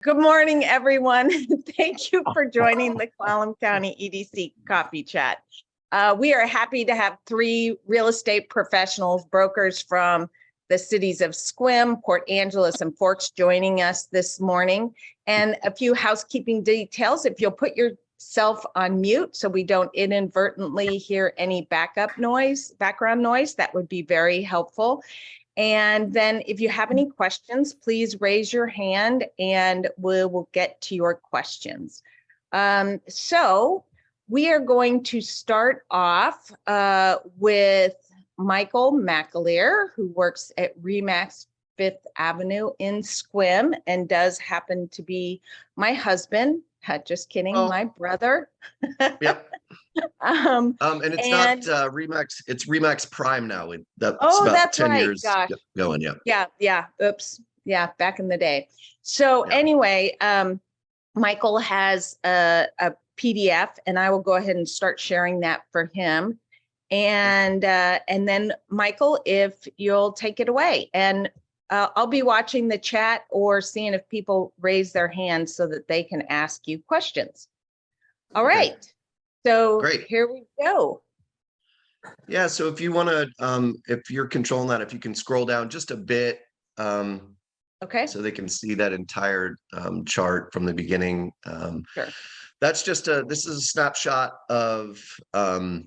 Good morning, everyone. Thank you for joining the Clallam County EDC Coffee Chat. We are happy to have three real estate professionals, brokers from the cities of Sequim, Port Angeles, and Forks joining us this morning. And a few housekeeping details. If you'll put yourself on mute so we don't inadvertently hear any background noise, that would be very helpful. And then if you have any questions, please raise your hand and we will get to your questions. So we are going to start off with Michael McAleer, who works at Remax 5th Avenue in Sequim and does happen to be my husband. Just kidding, my brother. Yep. And it's not Remax, it's Remax Prime now. That's about 10 years going. Yeah. Oops. Yeah, back in the day. So anyway, Michael has a PDF, and I will go ahead and start sharing that for him. And then Michael, if you'll take it away, and I'll be watching the chat or seeing if people raise their hands so that they can ask you questions. All right. So great. Here we go. Yeah. So if you want to, if you're controlling that, if you can scroll down just a bit, okay, so they can see that entire chart from the beginning. Sure. That's just this is a snapshot of the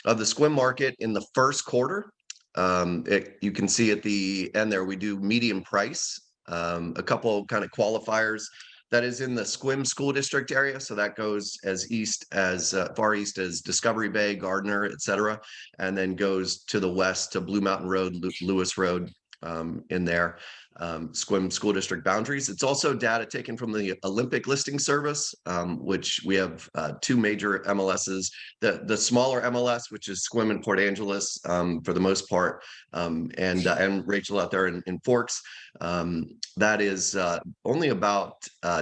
Sequim market in the first quarter. You can see at the end there, we do median price, a couple kind of qualifiers. That is in the Sequim school district area. So that goes as east as far east as Discovery Bay, Gardner, et cetera, and then goes to the west to Blue Mountain Road, Lewis Road in there. Sequim school district boundaries. It's also data taken from the Olympic listing service, which we have two major MLSs. The smaller MLS, which is Sequim and Port Angeles for the most part, and Rachel out there in Forks. That is only about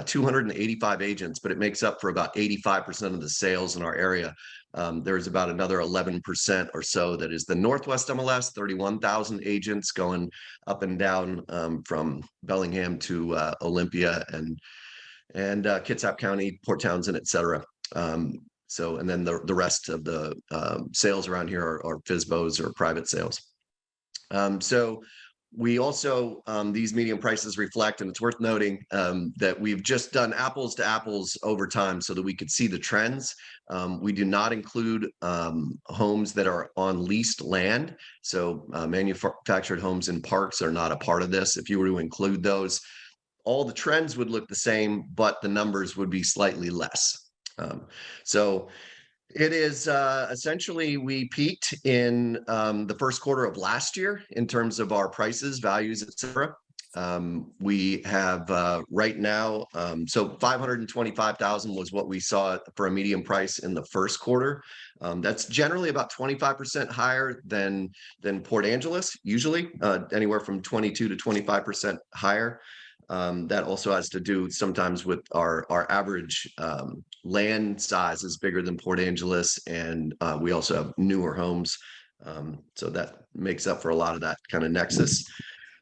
285 agents, but it makes up for about 85% of the sales in our area. There's about another 11% or so that is the Northwest MLS, 31,000 agents going up and down from Bellingham to Olympia and Kitsap County, Port Townsend, et cetera. So, and then the rest of the sales around here are FSBOs or private sales. So we also, these median prices reflect, and it's worth noting that we've just done apples to apples over time so that we could see the trends. We do not include homes that are on leased land. So manufactured homes in parks are not a part of this. If you were to include those, all the trends would look the same, but the numbers would be slightly less. So it is essentially we peaked in the first quarter of last year in terms of our prices, values, et cetera. We have right now, so 525,000 was what we saw for a median price in the first quarter. That's generally about 25% higher than Port Angeles, usually anywhere from 22 to 25% higher. That also has to do sometimes with our average land size is bigger than Port Angeles, and we also have newer homes. So that makes up for a lot of that kind of nexus.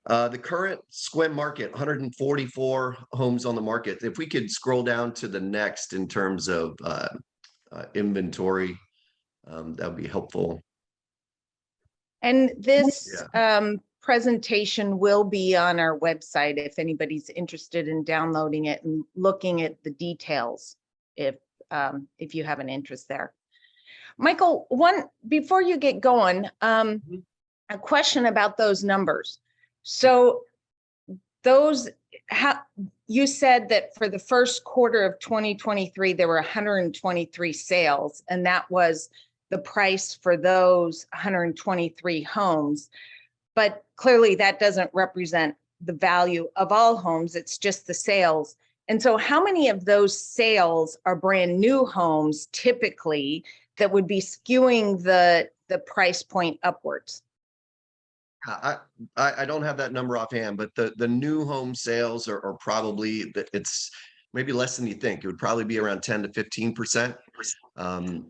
The current Sequim market, 144 homes on the market. If we could scroll down to the next in terms of inventory, that would be helpful. And this presentation will be on our website if anybody's interested in downloading it and looking at the details, if you have an interest there. Michael, before you get going, a question about those numbers. So you said that for the first quarter of 2023, there were 123 sales, and that was the price for those 123 homes. But clearly that doesn't represent the value of all homes. It's just the sales. And so how many of those sales are brand new homes typically that would be skewing the price point upwards? I don't have that number offhand, but the new home sales are probably, it's maybe less than you think. It would probably be around 10 to 15%.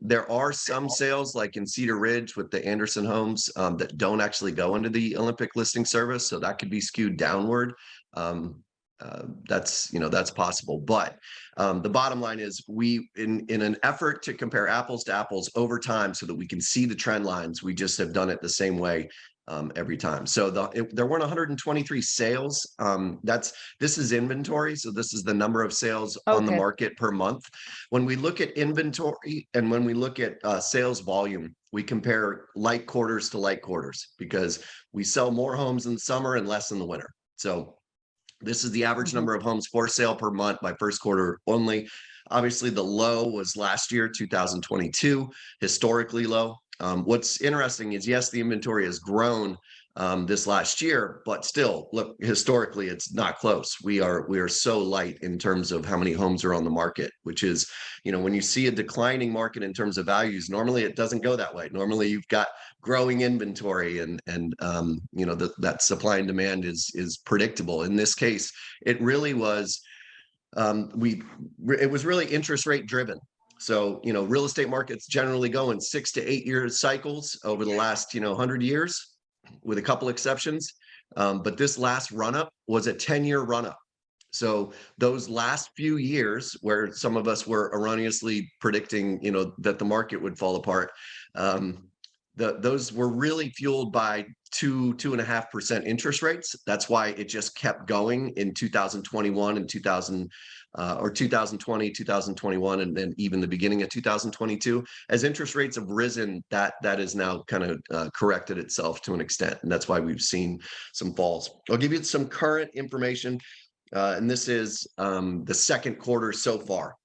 There are some sales like in Cedar Ridge with the Anderson homes that don't actually go into the Olympic listing service. So that could be skewed downward. that's possible. But the bottom line is we, in an effort to compare apples to apples over time so that we can see the trend lines, we just have done it the same way every time. So there weren't 123 sales. This is inventory. So this is the number of sales on the market per month. When we look at inventory and when we look at sales volume, we compare light quarters to light quarters because we sell more homes in the summer and less in the winter. So this is the average number of homes for sale per month by first quarter only. Obviously, the low was last year, 2022, historically low. What's interesting is, yes, the inventory has grown this last year, but still, look, historically, it's not close. We are so light in terms of how many homes are on the market, which is, when you see a declining market in terms of values, normally it doesn't go that way. Normally, you've got growing inventory and that supply and demand is predictable. In this case, it really was. It was really interest rate driven. So, real estate markets generally go in 6 to 8 year cycles over the last, 100 years, with a couple exceptions. But this last run up was a 10-year run up. So those last few years where some of us were erroneously predicting, that the market would fall apart, those were really fueled by 2.5% interest rates. That's why it just kept going in 2021 and 2020, 2021, and then even the beginning of 2022. As interest rates have risen, that is now kind of corrected itself to an extent, and that's why we've seen some falls. I'll give you some current information, and this is the second quarter so far.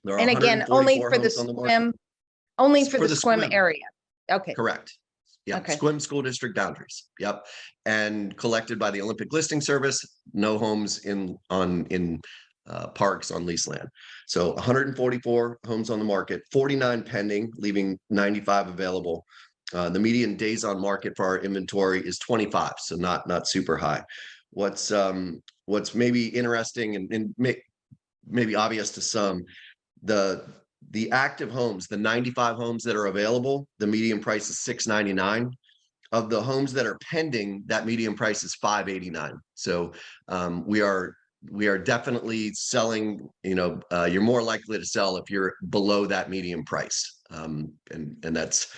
There are and again, only for the Sequim, Sequim area. Okay. Correct. Yeah. Okay. Sequim school district boundaries. Yep. And collected by the Olympic Listing Service. No homes in parks on leased land. So 144 homes on the market, 49 pending, leaving 95 available. The median days on market for our inventory is 25, so not super high. What's maybe interesting and maybe obvious to some, the active homes, the 95 homes that are available, the median price is $699. Of the homes that are pending, that median price is $589. So we are definitely selling. You're more likely to sell if you're below that median price. And that's,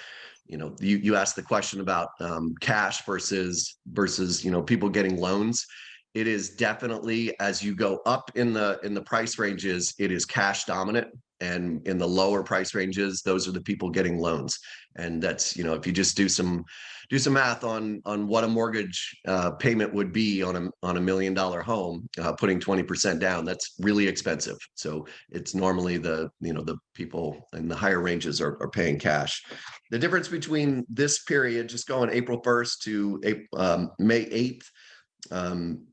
you asked the question about cash versus people getting loans. It is definitely, as you go up in the price ranges, it is cash dominant. And in the lower price ranges, those are the people getting loans. And that's, if you just do some math on what a mortgage payment would be on a $1 million home, putting 20% down, that's really expensive. So it's normally the people in the higher ranges are paying cash. The difference between this period, just going April 1st to May 8th,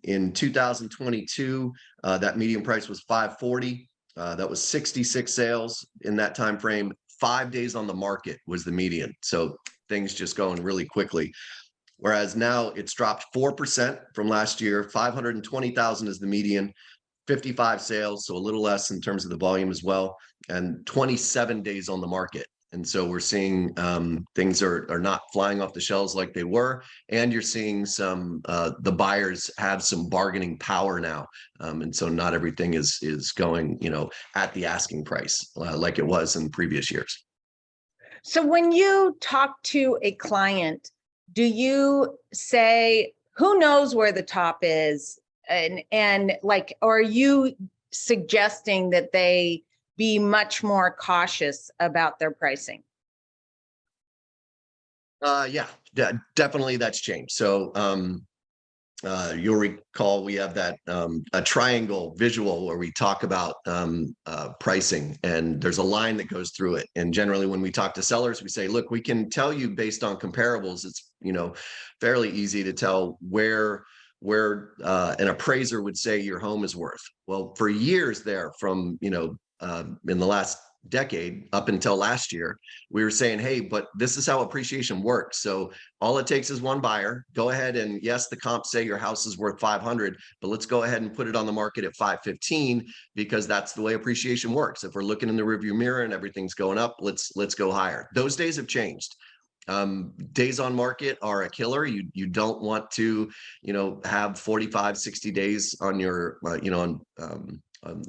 in 2022, that median price was $540. That was 66 sales in that time frame. 5 days on the market was the median. So things just going really quickly. Whereas now it's dropped 4% from last year. 520,000 is the median. 55 sales, so a little less in terms of the volume as well, and 27 days on the market. And so we're seeing things are not flying off the shelves like they were, and you're seeing some the buyers have some bargaining power now, and so not everything is going at the asking price like it was in previous years. So when you talk to a client, do you say, who knows where the top is, and like, or are you suggesting that they be much more cautious about their pricing? Yeah, definitely that's changed. So you'll recall we have that a triangle visual where we talk about pricing, and there's a line that goes through it. And generally when we talk to sellers, we say, look, we can tell you based on comparables. It's fairly easy to tell where an appraiser would say your home is worth. Well, for years there, from in the last decade up until last year, we were saying, hey, but this is how appreciation works. So all it takes is one buyer. Go ahead and, yes, the comps say your house is worth 500, but let's go ahead and put it on the market at 515, because that's the way appreciation works. If we're looking in the rearview mirror and everything's going up, let's go higher. Those days have changed. Days on market are a killer. You don't want to, have 45, 60 days on your, on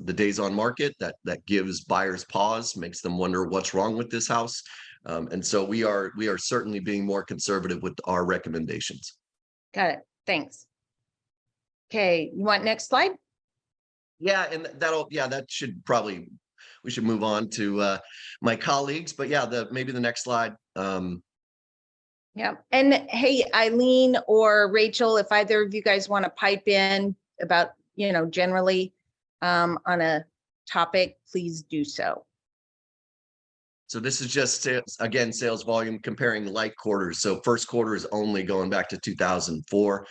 the days on market. That gives buyers pause, makes them wonder what's wrong with this house. And so we are certainly being more conservative with our recommendations. Got it. Thanks. Okay, you want next slide? Yeah, and that should probably, we should move on to my colleagues, but yeah, maybe the next slide. Yeah. And hey, Eileen or Rachel, if either of you guys want to pipe in about, generally on a topic, please do so. So this is just again, sales volume comparing like quarters. So first quarter is only going back to 2004.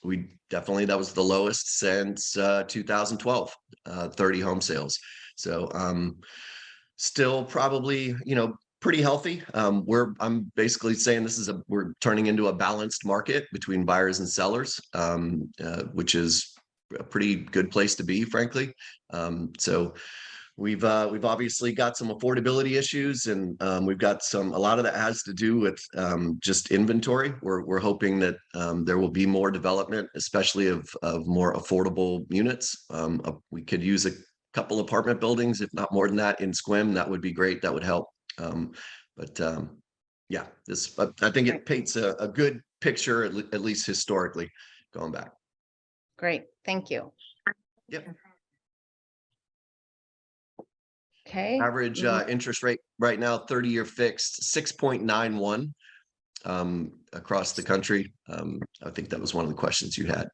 We definitely, that was the lowest since 2012, 30 home sales. So still probably, pretty healthy. I'm basically saying we're turning into a balanced market between buyers and sellers, which is a pretty good place to be, frankly. So we've obviously got some affordability issues, and we've got a lot of that has to do with just inventory. We're hoping that there will be more development, especially of more affordable units. We could use a couple apartment buildings, if not more than that, in Sequim. That would be great. That would help. Yeah, I think it paints a good picture, at least historically, going back. Great, thank you. Yep. Okay. Average interest rate right now, 30-year fixed, 6.91 across the country. I think that was one of the questions you had.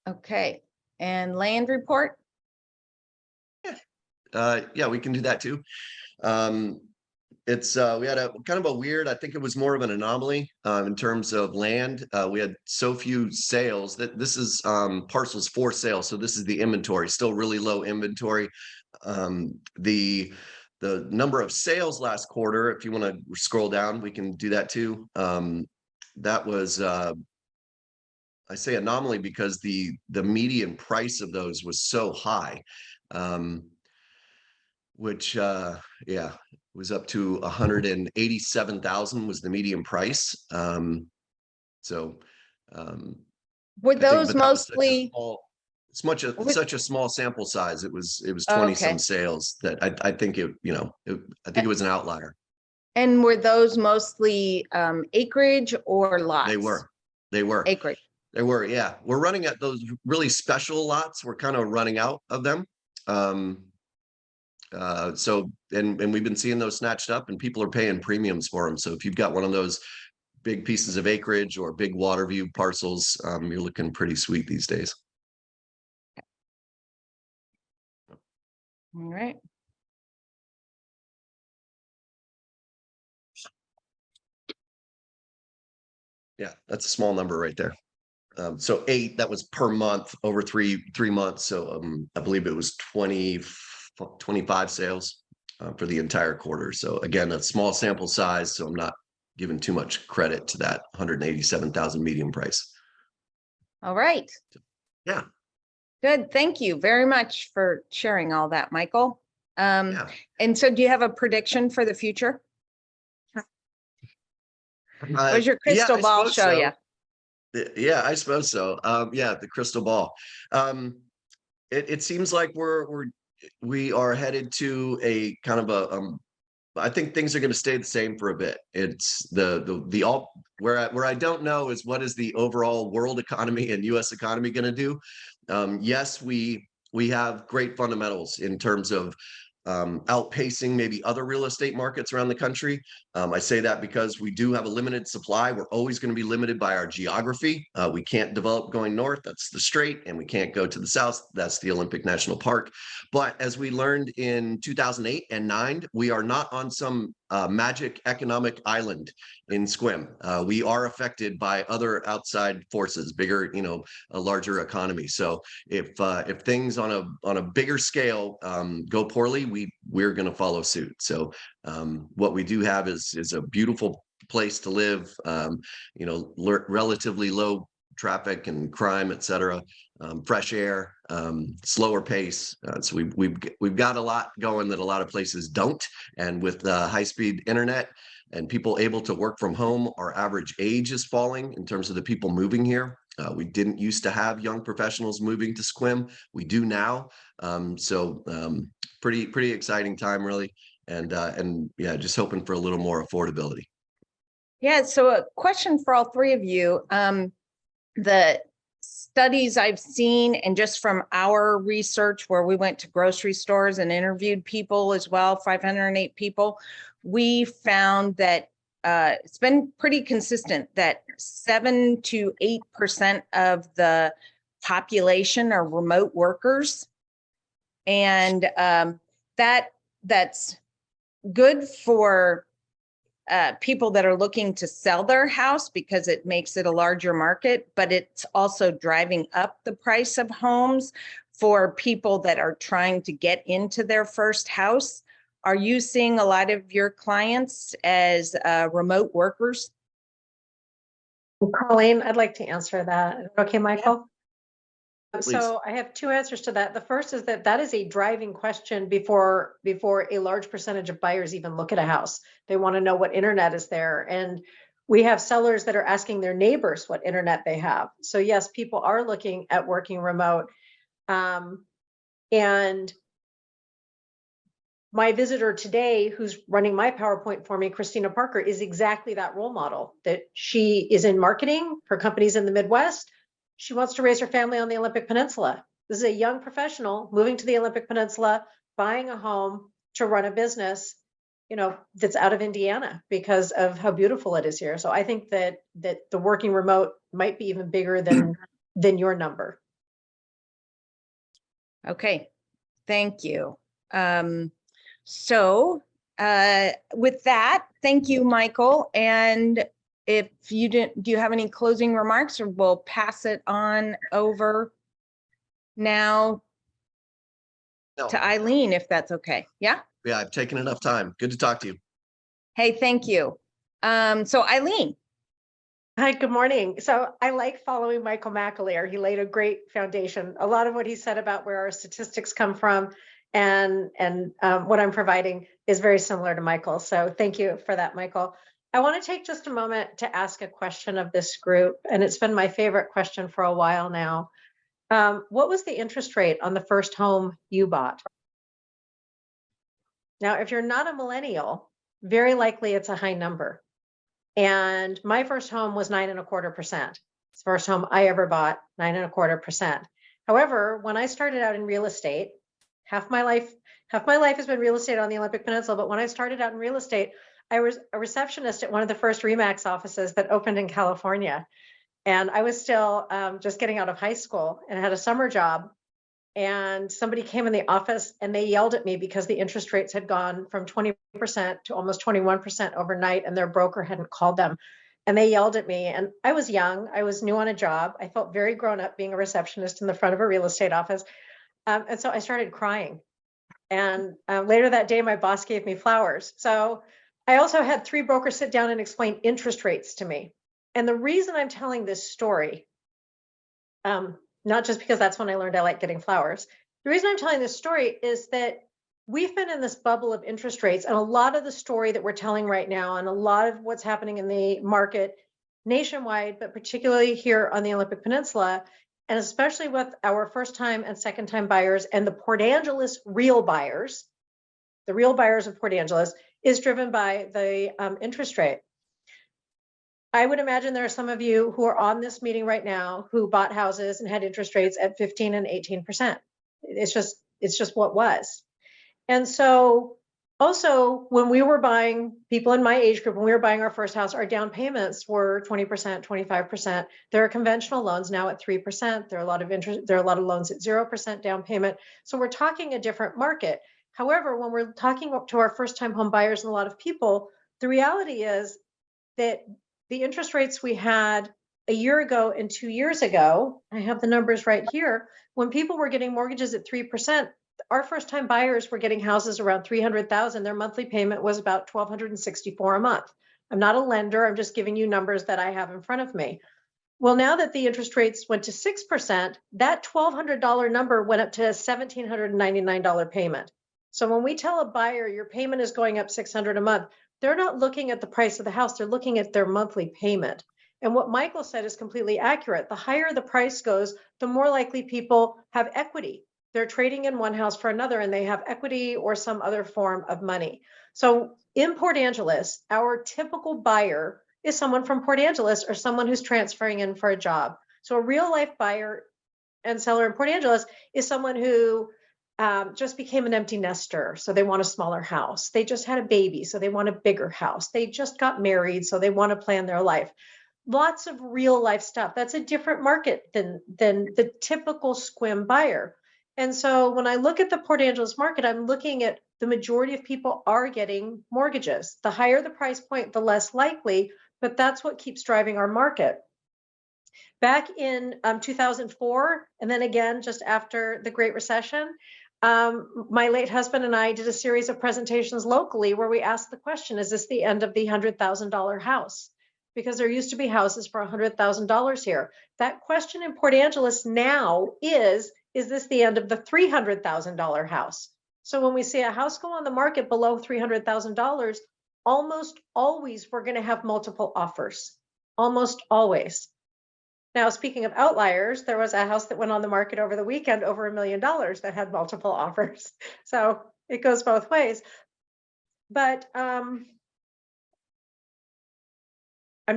Okay, and land report? Yeah, we can do that too. We had a kind of a weird, I think it was more of an anomaly in terms of land. We had so few sales that this is parcels for sale. So this is the inventory, still really low inventory. The number of sales last quarter, if you want to scroll down, we can do that too. That was, I say anomaly because the median price of those was so high. Which yeah, was up to 187,000 was the median price. Were those mostly such a small sample size? It was 20 some sales that I think it, I think it was an outlier. And were those mostly acreage or lots? They were acreage. They were, yeah. We're running at those really special lots. We're kind of running out of them. So we've been seeing those snatched up, and people are paying premiums for them. So if you've got one of those big pieces of acreage or big water view parcels, you're looking pretty sweet these days. All right. Yeah, that's a small number right there. So 8, that was per month over three months. So I believe it was 25 sales for the entire quarter. So again, a small sample size. So I'm not giving too much credit to that 187,000 median price. All right. Yeah. Good. Thank you very much for sharing all that, Michael. Yeah. And so do you have a prediction for the future? What does your crystal ball show you? Yeah, I suppose so. Yeah, the crystal ball. It seems like we are headed to a kind of I think things are going to stay the same for a bit. It's where I don't know is what is the overall world economy and US economy going to do. Yes, we have great fundamentals in terms of outpacing maybe other real estate markets around the country. I say that because we do have a limited supply. We're always going to be limited by our geography. We can't develop going north, that's the Strait, and we can't go to the south, that's the Olympic National Park. But as we learned in 2008 and 2009, we are not on some magic economic island in Sequim. We are affected by other outside forces, bigger, a larger economy. So if things on a bigger scale go poorly, we're going to follow suit. So what we do have is a beautiful place to live, relatively low traffic and crime, et cetera. fresh air, slower pace. So we've got a lot going that a lot of places don't. And with high-speed internet and people able to work from home, our average age is falling in terms of the people moving here. We didn't used to have young professionals moving to Sequim. We do now. Pretty exciting time, really. And yeah, just hoping for a little more affordability. Yeah, so a question for all three of you. The studies I've seen, and just from our research where we went to grocery stores and interviewed people as well, 508 people, we found that it's been pretty consistent that 7 to 8% of the population are remote workers. And that's good for people that are looking to sell their house because it makes it a larger market, but it's also driving up the price of homes for people that are trying to get into their first house. Are you seeing a lot of your clients as remote workers? Colleen, I'd like to answer that. Okay, Michael? Please. So I have two answers to that. The first is that is a driving question before a large percentage of buyers even look at a house. They want to know what internet is there. And we have sellers that are asking their neighbors what internet they have. So yes, people are looking at working remote. And my visitor today, who's running my PowerPoint for me, Christina Parker, is exactly that role model, that she is in marketing for companies in the Midwest. She wants to raise her family on the Olympic Peninsula. This is a young professional moving to the Olympic Peninsula, buying a home to run a business, that's out of Indiana because of how beautiful it is here. So I think that the working remote might be even bigger than your number. Okay, thank you. So with that, thank you, Michael. And if you do you have any closing remarks, or we'll pass it on over now to Eileen, if that's okay. Yeah. Yeah, I've taken enough time. Good to talk to you. Hey, thank you. So Eileen. Hi, good morning. So I like following Michael McAleer. He laid a great foundation. A lot of what he said about where our statistics come from and what I'm providing is very similar to Michael. So thank you for that, Michael. I want to take just a moment to ask a question of this group, and it's been my favorite question for a while now. What was the interest rate on the first home you bought? Now, if you're not a millennial, very likely it's a high number. And my first home was 9.25%. It's the first home I ever bought, 9.25%. However, when I started out in real estate, half my life has been real estate on the Olympic Peninsula. But when I started out in real estate, I was a receptionist at one of the first RE/MAX offices that opened in California. And I was still just getting out of high school and had a summer job. And somebody came in the office and they yelled at me because the interest rates had gone from 20% to almost 21% overnight, and their broker hadn't called them. And they yelled at me, and I was young. I was new on a job. I felt very grown up being a receptionist in the front of a real estate office. And so I started crying. And later that day, my boss gave me flowers. So I also had 3 brokers sit down and explain interest rates to me. And the reason I'm telling this story, not just because that's when I learned I like getting flowers. The reason I'm telling this story is that we've been in this bubble of interest rates, and a lot of the story that we're telling right now, and a lot of what's happening in the market nationwide, but particularly here on the Olympic Peninsula, and especially with our first time and second time buyers and the Port Angeles real buyers, the real buyers of Port Angeles, is driven by the interest rate. I would imagine there are some of you who are on this meeting right now who bought houses and had interest rates at 15 and 18%. It's just what was. And so also when we were buying, people in my age group, when we were buying our first house, our down payments were 20%, 25%. There are conventional loans now at 3%. There are a lot of loans at 0% down payment. So we're talking a different market. However, when we're talking to our first time home buyers and a lot of people, the reality is that the interest rates we had a year ago and 2 years ago, I have the numbers right here, when people were getting mortgages at 3%, our first time buyers were getting houses around $300,000. Their monthly payment was about $1,264 a month. I'm not a lender. I'm just giving you numbers that I have in front of me. Well, now that the interest rates went to 6%, that $1,200 number went up to a $1,799 payment. So when we tell a buyer your payment is going up $600 a month, they're not looking at the price of the house, they're looking at their monthly payment. And what Michael said is completely accurate. The higher the price goes, the more likely people have equity. They're trading in one house for another and they have equity or some other form of money. So in Port Angeles, our typical buyer is someone from Port Angeles or someone who's transferring in for a job. So a real life buyer and seller in Port Angeles is someone who just became an empty nester. So they want a smaller house. They just had a baby. So they want a bigger house. They just got married. So they want to plan their life. Lots of real life stuff. That's a different market than the typical Sequim buyer. And so when I look at the Port Angeles market, I'm looking at the majority of people are getting mortgages. The higher the price point, the less likely, but that's what keeps driving our market. Back in 2004, and then again, just after the Great Recession, my late husband and I did a series of presentations locally where we asked the question, is this the end of the $100,000 house? Because there used to be houses for $100,000 here. That question in Port Angeles now is this the end of the $300,000 house? So when we see a house go on the market below $300,000, almost always we're going to have multiple offers, almost always. Now, speaking of outliers, there was a house that went on the market over the weekend over $1 million that had multiple offers. So it goes both ways. But I'm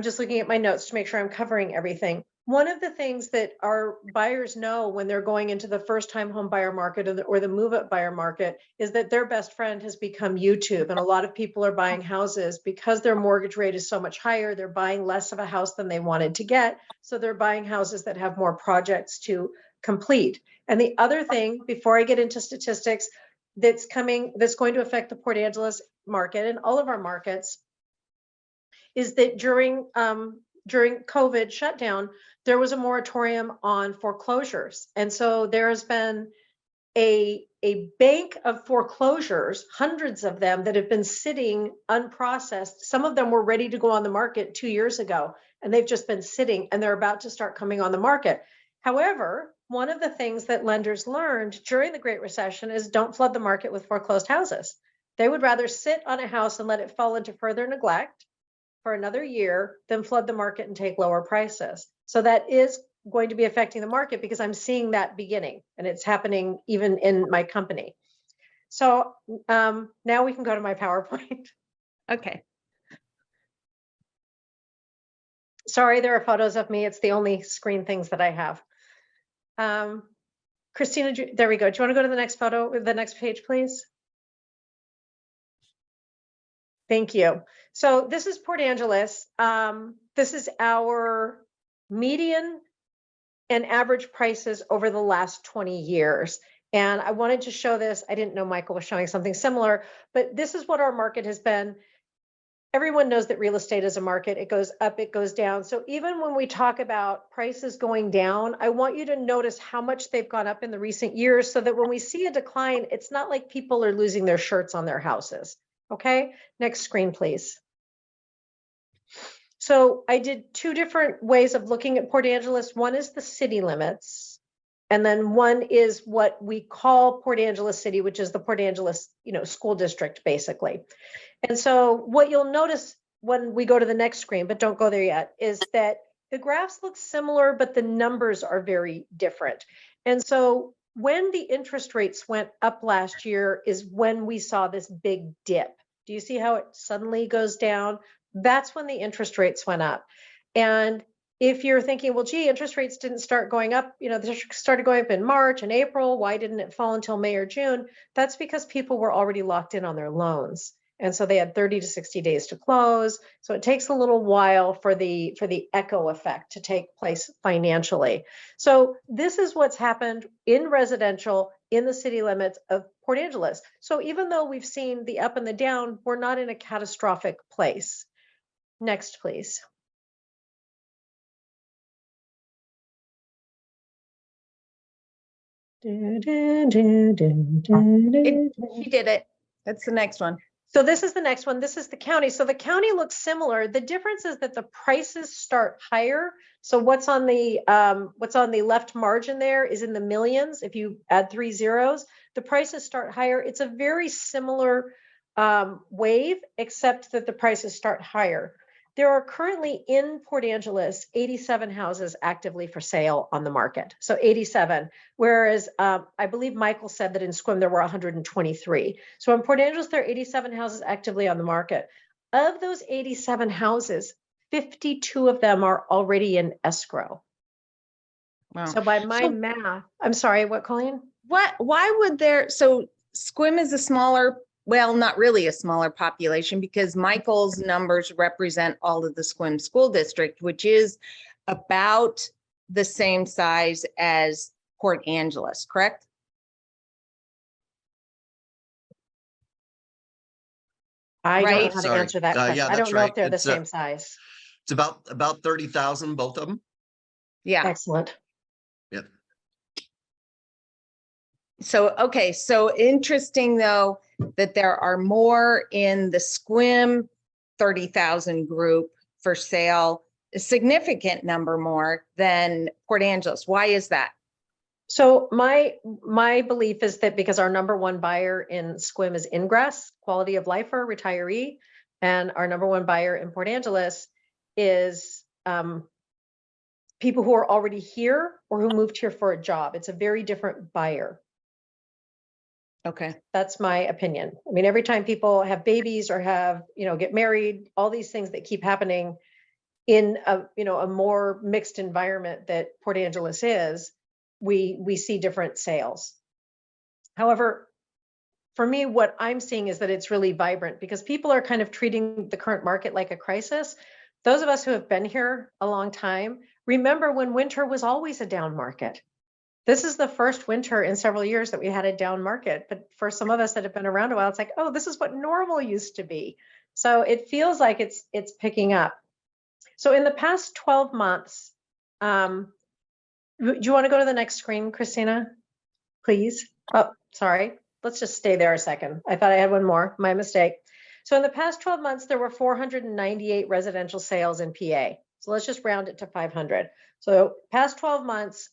just looking at my notes to make sure I'm covering everything. One of the things that our buyers know when they're going into the first-time home buyer market or the move-up buyer market is that their best friend has become YouTube. And a lot of people are buying houses because their mortgage rate is so much higher. They're buying less of a house than they wanted to get. So they're buying houses that have more projects to complete. And the other thing, before I get into statistics, that's going to affect the Port Angeles market and all of our markets, is that during COVID shutdown, there was a moratorium on foreclosures. And so there has been a bank of foreclosures, hundreds of them that have been sitting unprocessed. Some of them were ready to go on the market 2 years ago, and they've just been sitting and they're about to start coming on the market. However, one of the things that lenders learned during the Great Recession is don't flood the market with foreclosed houses. They would rather sit on a house and let it fall into further neglect for another year than flood the market and take lower prices. So that is going to be affecting the market because I'm seeing that beginning, and it's happening even in my company. So now we can go to my PowerPoint. Okay. Sorry, there are photos of me. It's the only screen things that I have. Christina, there we go. Do you want to go to the next photo, the next page, please? Thank you. So this is Port Angeles. This is our median and average prices over the last 20 years. And I wanted to show this. I didn't know Michael was showing something similar, but this is what our market has been. Everyone knows that real estate is a market. It goes up, it goes down. So even when we talk about prices going down, I want you to notice how much they've gone up in the recent years so that when we see a decline, it's not like people are losing their shirts on their houses. Okay, next screen, please. So I did two different ways of looking at Port Angeles. One is the city limits, and then one is what we call Port Angeles City, which is the Port Angeles, school district, basically. And so what you'll notice when we go to the next screen, but don't go there yet, is that the graphs look similar, but the numbers are very different. And so when the interest rates went up last year is when we saw this big dip. Do you see how it suddenly goes down? That's when the interest rates went up. And if you're thinking, well, gee, interest rates didn't start going up, they started going up in March and April. Why didn't it fall until May or June? That's because people were already locked in on their loans. And so they had 30 to 60 days to close. So it takes a little while for the echo effect to take place financially. So this is what's happened in residential in the city limits of Port Angeles. So even though we've seen the up and the down, we're not in a catastrophic place. Next, please. She did it. That's the next one. So this is the next one. This is the county. So the county looks similar. The difference is that the prices start higher. So what's on the left margin there is in the millions. If you add 3 zeros, the prices start higher. It's a very similar wave, except that the prices start higher. There are currently in Port Angeles 87 houses actively for sale on the market. So 87, whereas I believe Michael said that in Sequim there were 123. So in Port Angeles, there are 87 houses actively on the market. Of those 87 houses, 52 of them are already in escrow. Wow. So by my math, I'm sorry, what, Colleen? Why would there, so Sequim is a smaller, well, not really a smaller population, because Michael's numbers represent all of the Sequim School District, which is about the same size as Port Angeles, correct? I don't know Right. how to Sorry. answer that question. Yeah, I that's don't know right. if they're the It's same size. it's about 30,000, both of them. Yeah. Excellent. Yep. So, okay, so interesting though, that there are more in the Sequim 30,000 group for sale, a significant number more than Port Angeles. Why is that? So my belief is that because our number one buyer in Sequim is Ingress, quality of life for retiree, and our number one buyer in Port Angeles is people who are already here or who moved here for a job. It's a very different buyer. Okay. That's my opinion. I mean, every time people have babies or have, get married, all these things that keep happening in a more mixed environment that Port Angeles is, we see different sales. However, for me, what I'm seeing is that it's really vibrant because people are kind of treating the current market like a crisis. Those of us who have been here a long time remember when winter was always a down market. This is the first winter in several years that we had a down market. But for some of us that have been around a while, it's like, oh, this is what normal used to be. So it feels like it's picking up. So in the past 12 months, do you want to go to the next screen, Christina, please? Oh, sorry. Let's just stay there a second. I thought I had one more. My mistake. So in the past 12 months, there were 498 residential sales in PA. So let's just round it to 500. So past 12 months,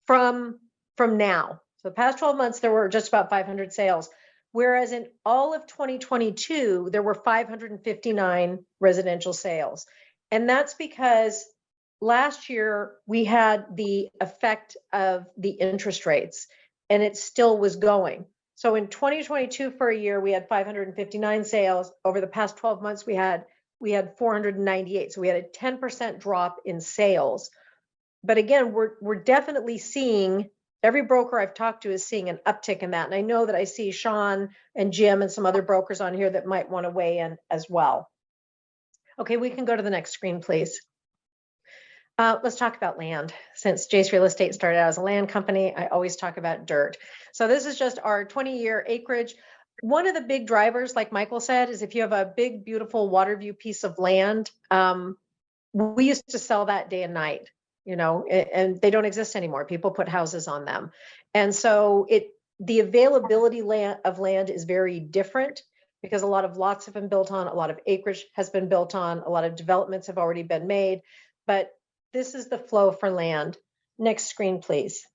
from now. So the past 12 months, there were just about 500 sales, whereas in all of 2022, there were 559 residential sales. And that's because last year we had the effect of the interest rates and it still was going. So in 2022 for a year, we had 559 sales. Over the past 12 months, we had 498. So we had a 10% drop in sales. But again, we're definitely seeing, every broker I've talked to is seeing an uptick in that. And I know that I see Sean and Jim and some other brokers on here that might want to weigh in as well. Okay, we can go to the next screen, please. Let's talk about land. Since JACE Real Estate started out as a land company, I always talk about dirt. So this is just our 20-year acreage. One of the big drivers, like Michael said, is if you have a big, beautiful water view piece of land, we used to sell that day and night. And they don't exist anymore. People put houses on them. And so the availability of land is very different because a lot of lots have been built on, a lot of acreage has been built on, a lot of developments have already been made, but this is the flow for land. Next screen, please.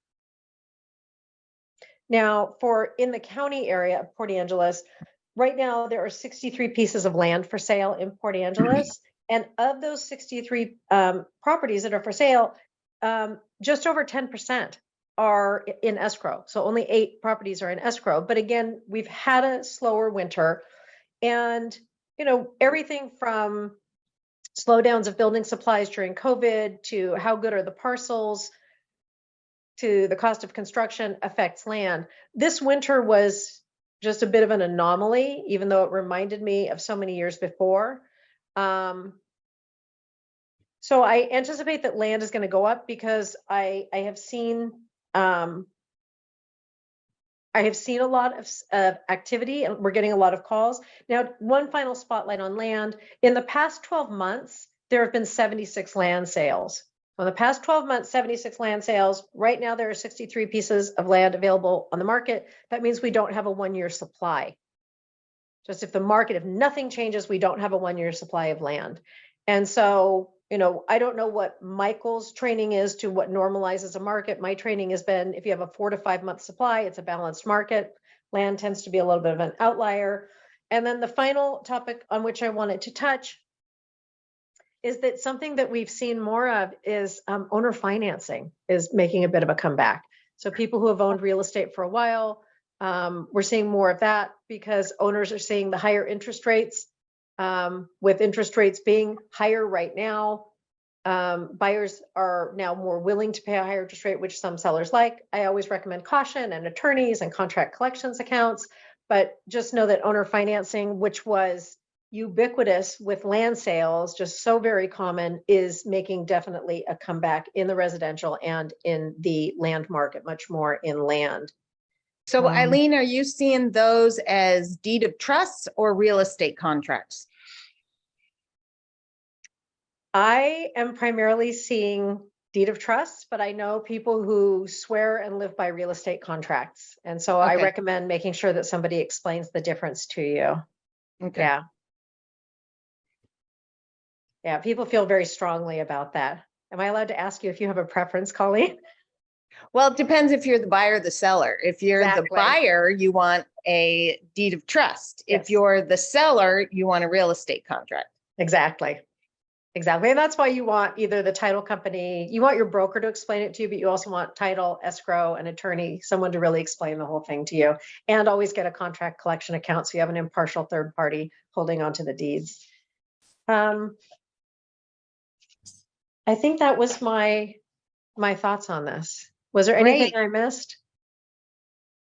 Now, in the county area of Port Angeles, right now there are 63 pieces of land for sale in Port Angeles. And of those 63 properties that are for sale, just over 10% are in escrow. So only 8 properties are in escrow. But again, we've had a slower winter. And, everything from slowdowns of building supplies during COVID to how good are the parcels to the cost of construction affects land. This winter was just a bit of an anomaly, even though it reminded me of so many years before. So I anticipate that land is going to go up because I have seen a lot of activity and we're getting a lot of calls. Now, one final spotlight on land. In the past 12 months, there have been 76 land sales. In the past 12 months, 76 land sales. Right now, there are 63 pieces of land available on the market. That means we don't have a 1-year supply. Just if the market, if nothing changes, we don't have a 1-year supply of land. And so, I don't know what Michael's training is to what normalizes a market. My training has been, if you have a 4 to 5 month supply, it's a balanced market. Land tends to be a little bit of an outlier. And then the final topic on which I wanted to touch is that something that we've seen more of is owner financing is making a bit of a comeback. So people who have owned real estate for a while, we're seeing more of that because owners are seeing the higher interest rates. With interest rates being higher right now, buyers are now more willing to pay a higher interest rate, which some sellers like. I always recommend caution and attorneys and contract collections accounts, but just know that owner financing, which was ubiquitous with land sales, just so very common, is making definitely a comeback in the residential and in the land market, much more in land. So Eileen, are you seeing those as deed of trust or real estate contracts? I am primarily seeing deed of trust, but I know people who swear and live by real estate contracts. And so I Okay. recommend making sure that somebody explains the difference to you. Okay. Yeah. Yeah, people feel very strongly about that. Am I allowed to ask you if you have a preference, Colleen? Well, it depends if you're the buyer or the seller. If you're the Exactly. buyer, you want a deed of trust. Yes. If you're the seller, you want a real estate contract. Exactly. Exactly. And that's why you want either the title company, you want your broker to explain it to you, but you also want title, escrow, an attorney, someone to really explain the whole thing to you. And always get a contract collection account so you have an impartial third party holding on to the deeds. I think that was my thoughts on this. Was there anything Great. I missed?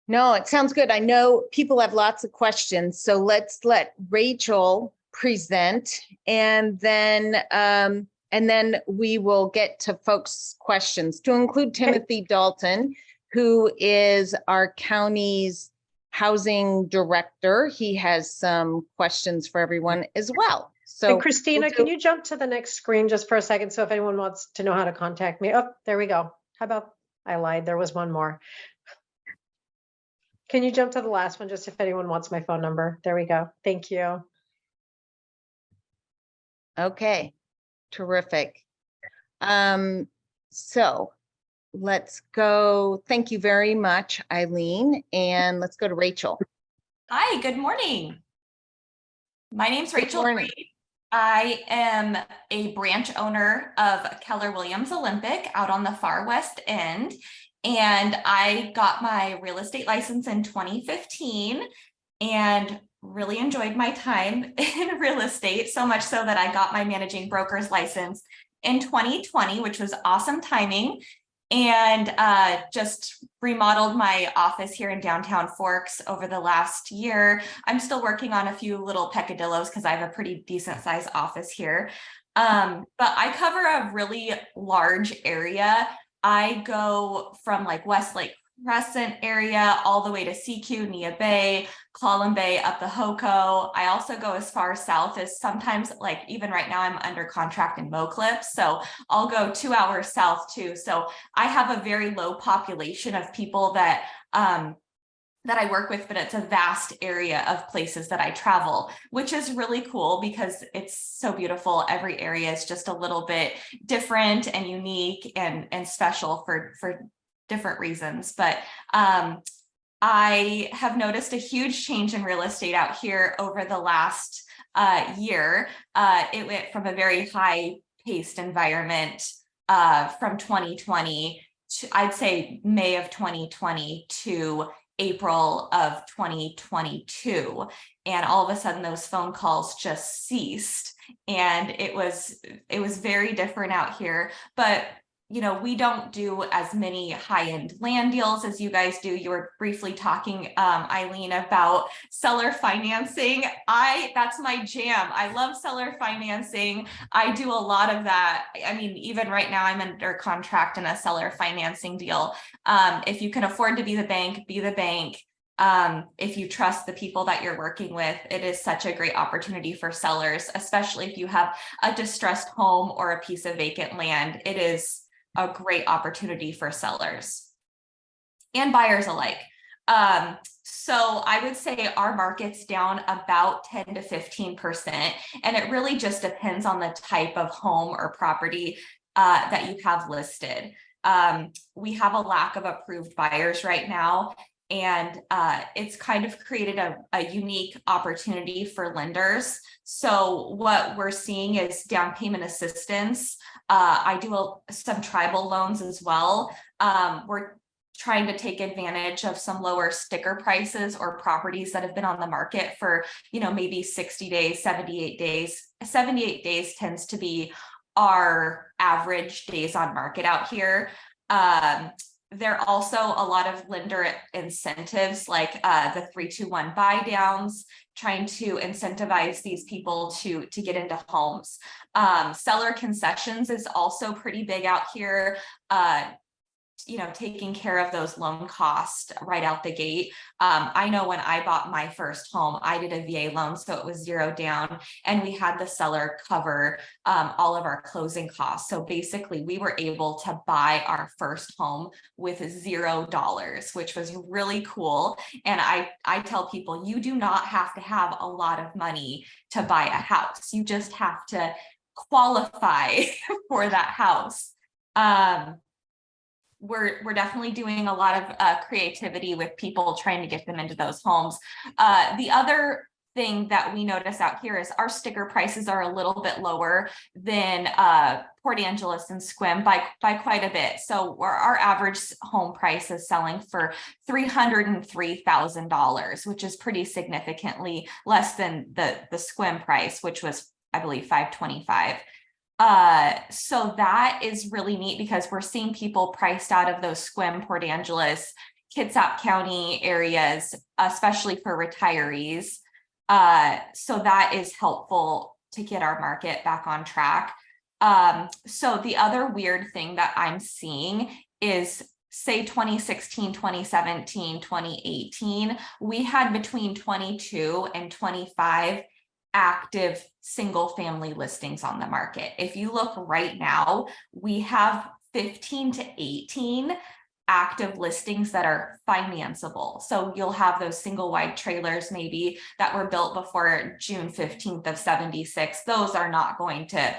No, it sounds good. I know people have lots of questions, so let's let Rachel present, and then we will get to folks' questions, to include Timothy Dalton, who is our county's housing director. He has some questions for everyone as well. So And Christina, can you jump to the next screen just for a second? So if anyone wants to know how to contact me, oh, there we go. How about, I lied, there was one more. Can you jump to the last one, just if anyone wants my phone number? There we go. Thank you. Okay, terrific. So let's go. Thank you very much, Eileen. And let's go to Rachel. Hi, good morning. My name's Rachel morning. Reed. I am a branch owner of Keller Williams Olympic out on the far west end. And I got my real estate license in 2015 and really enjoyed my time in real estate, so much so that I got my managing broker's license in 2020, which was awesome timing. And just remodeled my office here in downtown Forks over the last year. I'm still working on a few little peccadillos because I have a pretty decent sized office here. But I cover a really large area. I go from like Westlake Crescent area all the way to Sequim, Nia Bay, Clallam Bay, up the Hoco. I also go as far south as sometimes, like even right now I'm under contract in Moclips, so I'll go 2 hours south too. So I have a very low population of people that I work with, but it's a vast area of places that I travel, which is really cool because it's so beautiful. Every area is just a little bit different and unique and special for different reasons. But I have noticed a huge change in real estate out here over the last year. It went from a very high-paced environment from 2020 to, I'd say, May of 2020 to April of 2022. And all of a sudden those phone calls just ceased. And it was very different out here. But you know, we don't do as many high-end land deals as you guys do. You were briefly talking, Eileen, about seller financing. That's my jam. I love seller financing. I do a lot of that. I mean, even right now I'm under contract in a seller financing deal. If you can afford to be the bank, be the bank. If you trust the people that you're working with, it is such a great opportunity for sellers, especially if you have a distressed home or a piece of vacant land. It is a great opportunity for sellers and buyers alike. So I would say our market's down about 10 to 15%, and it really just depends on the type of home or property that you have listed. We have a lack of approved buyers right now, and it's kind of created a unique opportunity for lenders. So what we're seeing is down payment assistance. I do some tribal loans as well. We're trying to take advantage of some lower sticker prices or properties that have been on the market for, maybe 60 days, 78 days. 78 days tends to be our average days on market out here. There are also a lot of lender incentives like the 3-2-1 buy downs, trying to incentivize these people to get into homes. Seller concessions is also pretty big out here. Taking care of those loan costs right out the gate. I know when I bought my first home, I did a VA loan, so it was 0 down, and we had the seller cover all of our closing costs. So basically, we were able to buy our first home with $0, which was really cool. And I tell people, you do not have to have a lot of money to buy a house. You just have to qualify for that house. We're definitely doing a lot of creativity with people trying to get them into those homes. The other thing that we notice out here is our sticker prices are a little bit lower than Port Angeles and Sequim by quite a bit. So our average home price is selling for $303,000, which is pretty significantly less than the Sequim price, which was, I believe, $525,000. So that is really neat because we're seeing people priced out of those Sequim, Port Angeles, Clallam County areas, especially for retirees. So that is helpful to get our market back on track. So the other weird thing that I'm seeing is, say 2016, 2017, 2018, we had between 22 and 25 active single family listings on the market. If you look right now, we have 15 to 18 active listings that are financeable. So you'll have those single wide trailers maybe that were built before June 15th of 76. Those are not going to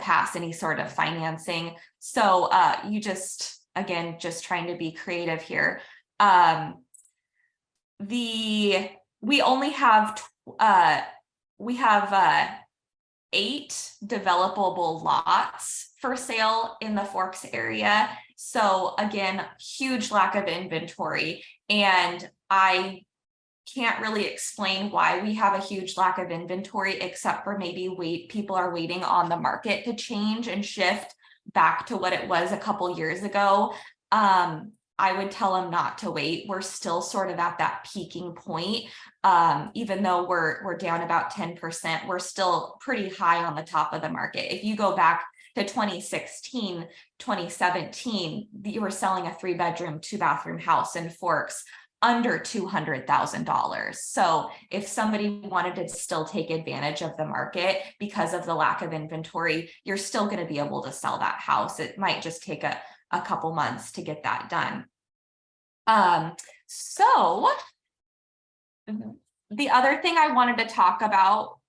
pass any sort of financing. So you just trying to be creative here. We only have 8 developable lots for sale in the Forks area. So again, huge lack of inventory. And I can't really explain why we have a huge lack of inventory, except for maybe people are waiting on the market to change and shift back to what it was a couple years ago. I would tell them not to wait. We're still sort of at that peaking point. Even though we're down about 10%, we're still pretty high on the top of the market. If you go back to 2016, 2017, you were selling a 3-bedroom, 2-bathroom house in Forks under $200,000. So if somebody wanted to still take advantage of the market because of the lack of inventory, you're still going to be able to sell that house. It might just take a couple months to get that done. So the other thing I wanted to talk about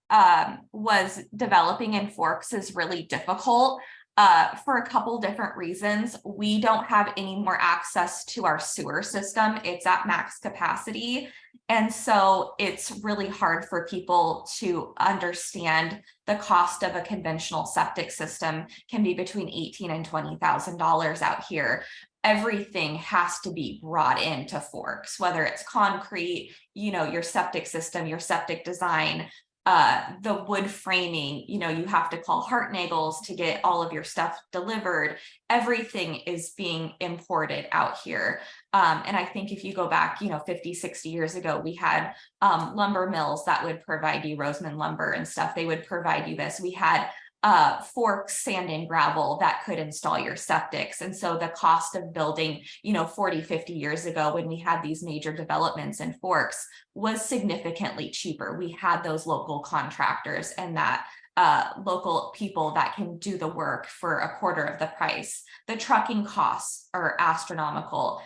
was developing in Forks is really difficult for a couple different reasons. We don't have any more access to our sewer system. It's at max capacity. And so it's really hard for people to understand the cost of a conventional septic system can be between $18,000 and $20,000 out here. Everything has to be brought into Forks, whether it's concrete, your septic system, your septic design, the wood framing, you have to call Hartnagel's to get all of your stuff delivered. Everything is being imported out here. And I think if you go back, 50, 60 years ago, we had lumber mills that would provide you Roseman lumber and stuff. They would provide you this. We had Forks sand and gravel that could install your septics. And so the cost of building, 40, 50 years ago, when we had these major developments in Forks, was significantly cheaper. We had those local contractors and that local people that can do the work for a quarter of the price. The trucking costs are astronomical.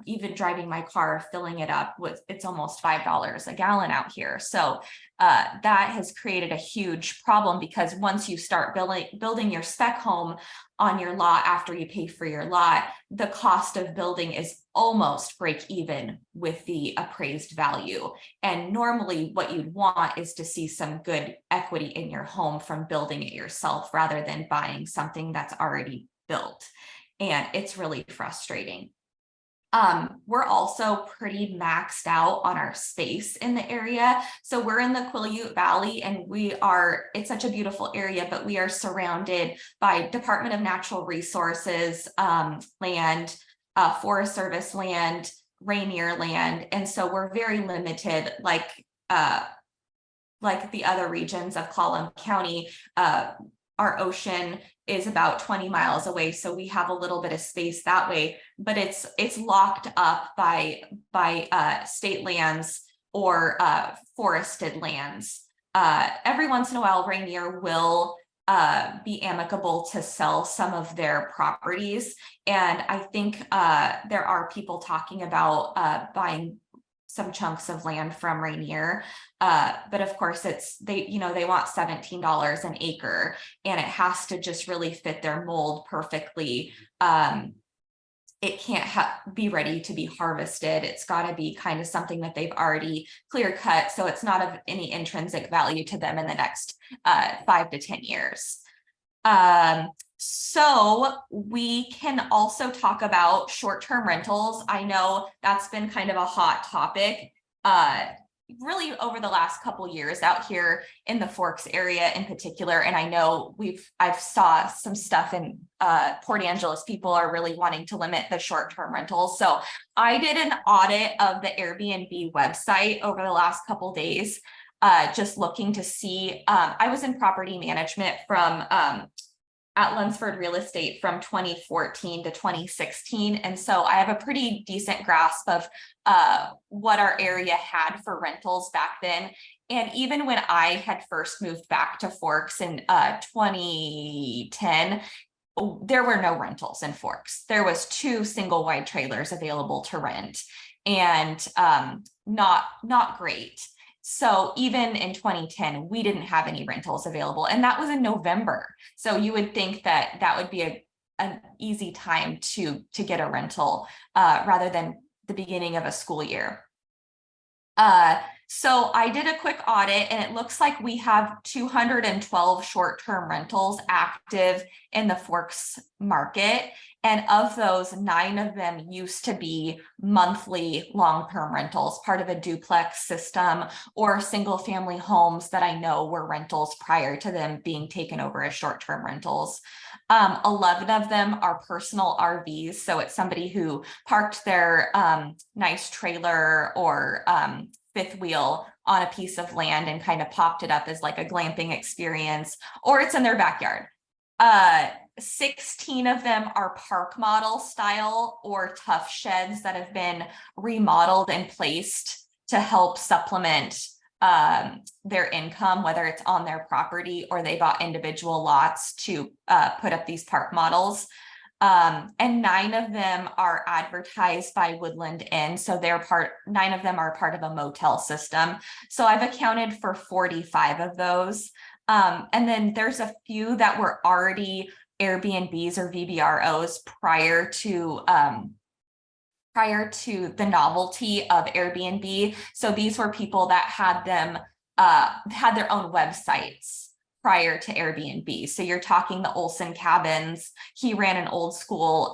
even driving my car, filling it up it's almost $5 a gallon out here. So that has created a huge problem, because once you start building your spec home on your lot after you pay for your lot, the cost of building is almost break even with the appraised value. And normally what you'd want is to see some good equity in your home from building it yourself rather than buying something that's already built. And it's really frustrating. We're also pretty maxed out on our space in the area. So we're in the Quileute Valley, and it's such a beautiful area, but we are surrounded by Department of Natural Resources, land, Forest Service land, Rainier land. And so we're very limited, like the other regions of Clallam County. Our ocean is about 20 miles away, so we have a little bit of space that way, but it's locked up by state lands or forested lands. Every once in a while, Rainier will be amicable to sell some of their properties, and I think there are people talking about buying some chunks of land from Rainier. But of course they want $17 an acre, and it has to just really fit their mold perfectly. It can't be ready to be harvested. It's got to be kind of something that they've already clear cut, so it's not of any intrinsic value to them in the next 5 to 10 years. So we can also talk about short-term rentals. I know that's been kind of a hot topic, really over the last couple years out here in the Forks area in particular. And I know I've saw some stuff in Port Angeles. People are really wanting to limit the short-term rentals. So I did an audit of the Airbnb website over the last couple days, just looking to see. I was in property management at Lunsford Real Estate from 2014 to 2016. And so I have a pretty decent grasp of what our area had for rentals back then. And even when I had first moved back to Forks in 2010, there were no rentals in Forks. There was 2 single wide trailers available to rent, and not great. So even in 2010, we didn't have any rentals available, and that was in November. So you would think that that would be an easy time to get a rental rather than the beginning of a school year. So I did a quick audit, and it looks like we have 212 short-term rentals active in the Forks market. And of those, 9 of them used to be monthly long-term rentals, part of a duplex system or single-family homes that I know were rentals prior to them being taken over as short-term rentals. 11 of them are personal RVs. So it's somebody who parked their nice trailer or fifth wheel on a piece of land and kind of popped it up as like a glamping experience, or it's in their backyard. 16 of them are park model style or tough sheds that have been remodeled and placed to help supplement their income, whether it's on their property or they bought individual lots to put up these park models. And 9 of them are advertised by Woodland Inn. So 9 of them are part of a motel system. So I've accounted for 45 of those. And then there's a few that were already Airbnbs or VBROs prior to the novelty of Airbnb. So these were people that had their own websites prior to Airbnb. So you're talking the Olson Cabins. He ran an old school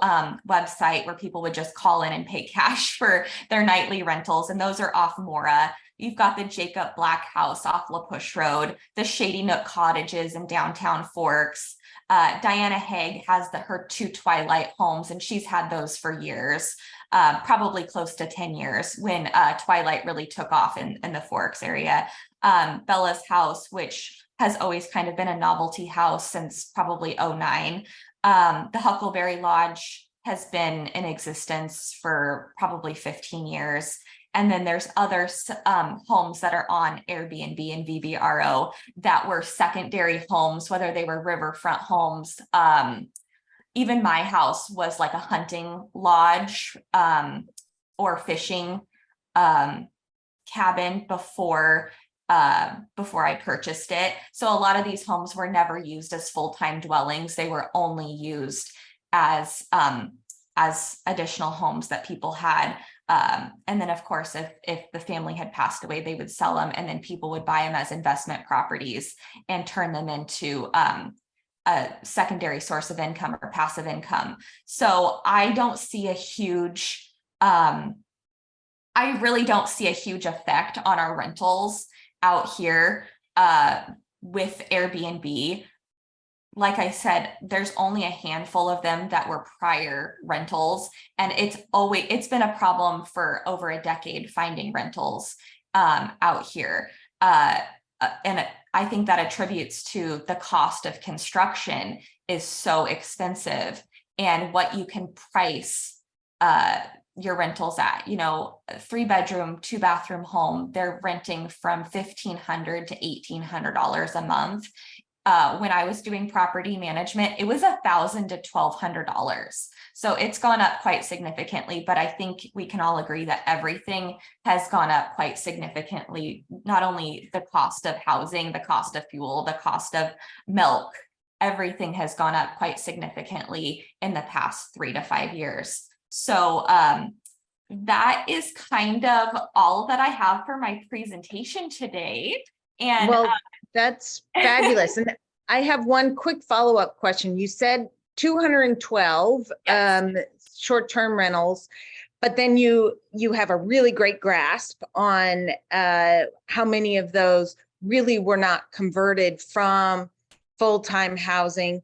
website where people would just call in and pay cash for their nightly rentals. And those are off Mora. You've got the Jacob Black House off La Push Road, the Shady Nook Cottages in downtown Forks. Diana Haig has her 2 Twilight homes, and she's had those for years, probably close to 10 years when Twilight really took off in the Forks area. Bella's house, which has always kind of been a novelty house since probably 2009. The Huckleberry Lodge has been in existence for probably 15 years. And then there's other homes that are on Airbnb and VBRO that were secondary homes, whether they were riverfront homes, even my house was like a hunting lodge or fishing cabin before I purchased it. So a lot of these homes were never used as full-time dwellings. They were only used as additional homes that people had. And then of course, if the family had passed away, they would sell them, and then people would buy them as investment properties and turn them into a secondary source of income or passive income. So I don't see a huge, I really don't see a huge effect on our rentals out here with Airbnb. Like I said, there's only a handful of them that were prior rentals, and it's been a problem for over a decade finding rentals out here. And I think that attributes to the cost of construction is so expensive, and what you can price your rentals at. You know, a 3-bedroom, 2-bathroom home, they're renting from $1,500 to $1,800 a month. When I was doing property management, it was $1,000 to $1,200. So it's gone up quite significantly, but I think we can all agree that everything has gone up quite significantly. Not only the cost of housing, the cost of fuel, the cost of milk, everything has gone up quite significantly in the past 3 to 5 years. So that is kind of all that I have for my presentation today. And Well, that's fabulous. And I have one quick follow-up question. You said 212 Yes. Short-term rentals, but then you have a really great grasp on how many of those really were not converted from full-time housing.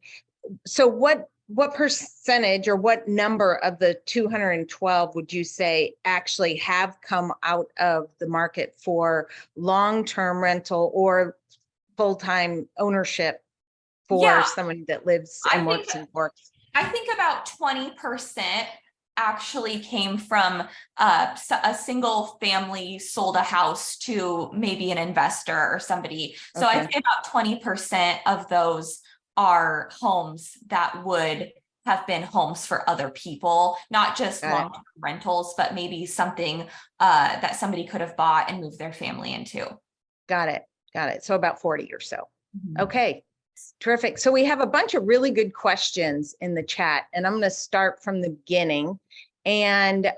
So what percentage or what number of the 212 would you say actually have come out of the market for long-term rental or full-time ownership for someone that lives and works and works? I think about 20% actually came from a single family sold a house to maybe an investor or somebody. So Okay. I'd say about 20% of those are homes that would have been homes for other people, not just Got it. long-term rentals, but maybe something that somebody could have bought and moved their family into. Got it. So about 40 or so. Mhm. Okay, terrific. So we have a bunch of really good questions in the chat, and I'm going to start from the beginning. And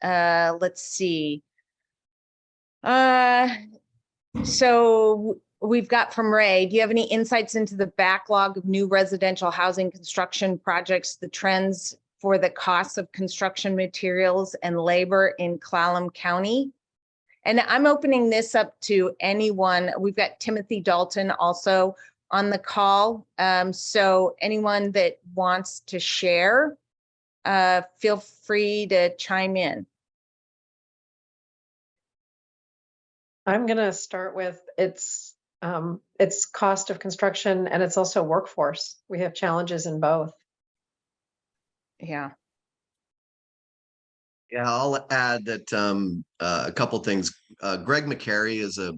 let's see. So we've got from Ray, do you have any insights into the backlog of new residential housing construction projects, the trends for the cost of construction materials and labor in Clallam County? And I'm opening this up to anyone. We've got Timothy Dalton also on the call. So anyone that wants to share, feel free to chime in. I'm going to start with it's cost of construction, and it's also workforce. We have challenges in both. Yeah. Yeah, I'll add that a couple things. Greg McAleer is a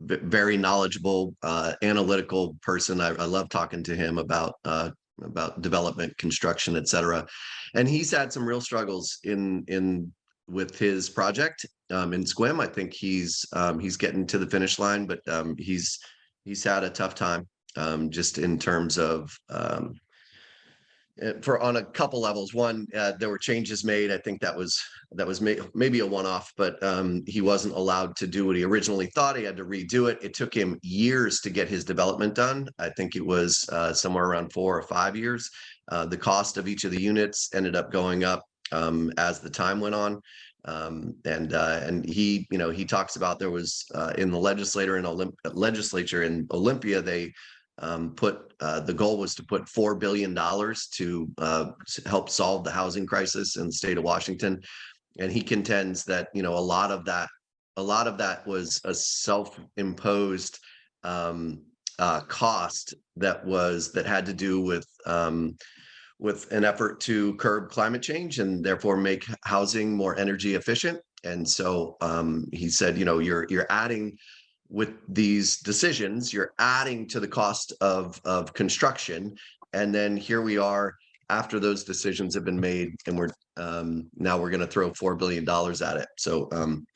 very knowledgeable, analytical person. I love talking to him about development, construction, et cetera. And he's had some real struggles with his project in Sequim. I think he's getting to the finish line, but he's had a tough time just in terms of on a couple levels. One, there were changes made. I think that was maybe a one-off, but he wasn't allowed to do what he originally thought. He had to redo it. It took him years to get his development done. I think it was somewhere around 4 or 5 years. The cost of each of the units ended up going up as the time went on. And he, he talks about there was in the legislature in Olympia, they the goal was to put $4 billion to help solve the housing crisis in the state of Washington. And he contends that, a lot of that was a self-imposed cost that had to do with an effort to curb climate change and therefore make housing more energy efficient. And so he said, you're adding, with these decisions, you're adding to the cost of construction, And then here we are after those decisions have been made, and now we're going to throw $4 billion at it. So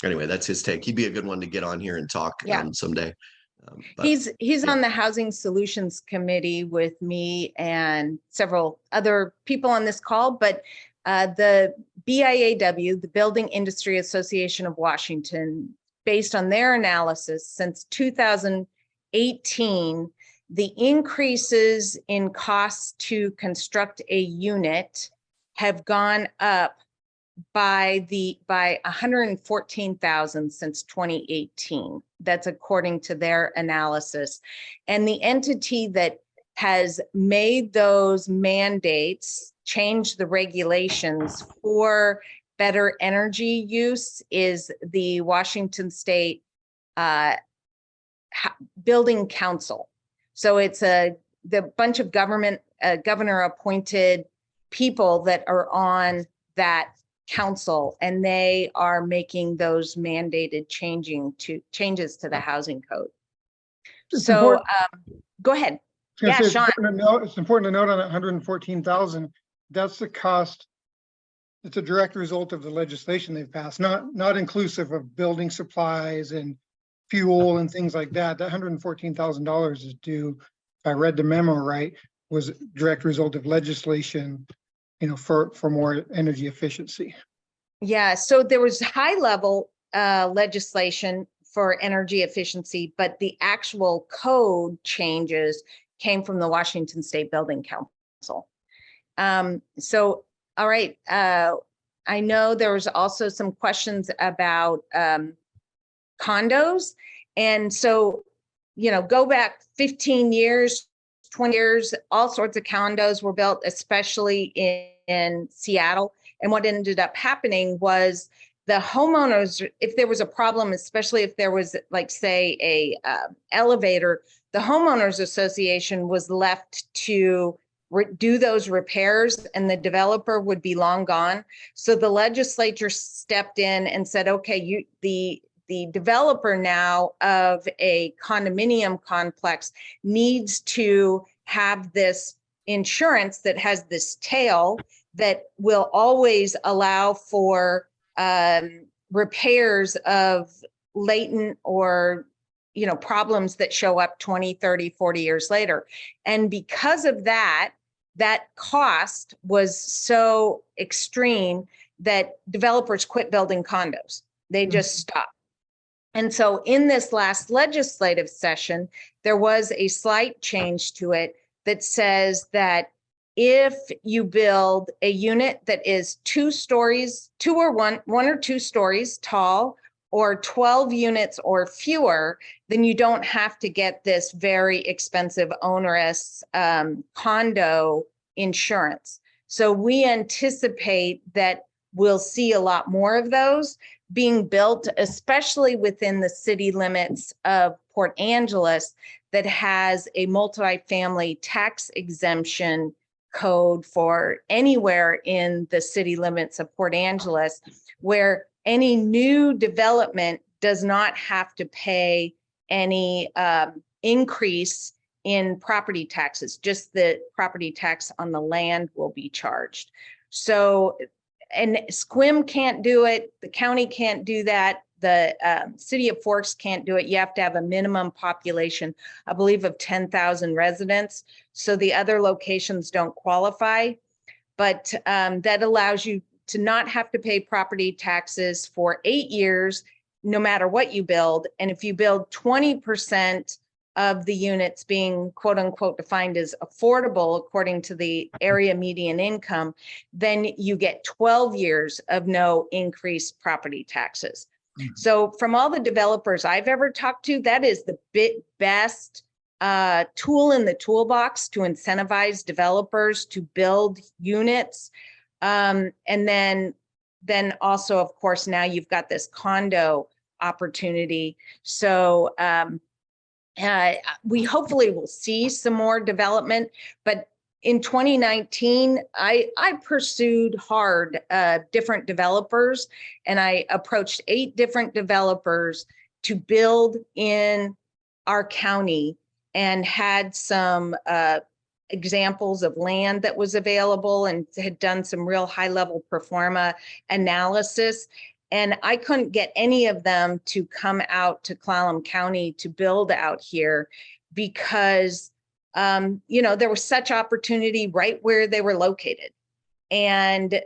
anyway, that's his take. He'd be a good one to get on here and talk someday. But, he's on the Housing Solutions Committee with me and several other people on this call, but the BIAW, the Building Industry Association of Washington, based on their analysis since 2018, the increases in costs to construct a unit have gone up by 114,000 since 2018. That's according to their analysis. And the entity that has made those mandates, change the regulations for better energy use, is the Washington State Building Council. So it's the bunch of governor appointed people that are on that council, and they are making those mandated changes to the housing code. So go ahead. Yeah, Sean. It's important to note on that 114,000, that's the cost. It's a direct result of the legislation they've passed, not inclusive of building supplies and fuel and things like that. That $114,000 is due, if I read the memo right, was a direct result of legislation, for more energy efficiency. Yeah, so there was high level legislation for energy efficiency, but the actual code changes came from the Washington State Building Council. So, all right, I know there was also some questions about condos. And so, go back 15 years, 20 years, all sorts of condos were built, especially in Seattle. And what ended up happening was the homeowners, if there was a problem, especially if there was, like, say, a elevator, the homeowners association was left to do those repairs, and the developer would be long gone. So the legislature stepped in and said, okay, the developer now of a condominium complex needs to have this insurance that has this tail that will always allow for repairs of latent or problems that show up 20, 30, 40 years later. And because of that cost was so extreme that developers quit building condos. They just stopped. And so in this last legislative session, there was a slight change to it that says that if you build a unit that is 2 stories, 2 or 1 or 2 stories tall, or 12 units or fewer, then you don't have to get this very expensive, onerous condo insurance. So we anticipate that we'll see a lot more of those being built, especially within the city limits of Port Angeles, that has a multifamily tax exemption code for anywhere in the city limits of Port Angeles, where any new development does not have to pay any increase in property taxes. Just the property tax on the land will be charged. So, and Sequim can't do it. The county can't do that. The city of Forks can't do it. You have to have a minimum population, I believe, of 10,000 residents. So the other locations don't qualify, but that allows you to not have to pay property taxes for 8 years, no matter what you build. And if you build 20% of the units being quote unquote defined as affordable according to the area median income, then you get 12 years of no increased property taxes. So from all the developers I've ever talked to, that is the best tool in the toolbox to incentivize developers to build units. And then also, of course, now you've got this condo opportunity. So we hopefully will see some more development, but in 2019, I pursued hard different developers, and I approached 8 different developers to build in our county, and had some examples of land that was available and had done some real high level pro forma analysis. And I couldn't get any of them to come out to Clallam County to build out here because, there was such opportunity right where they were located. And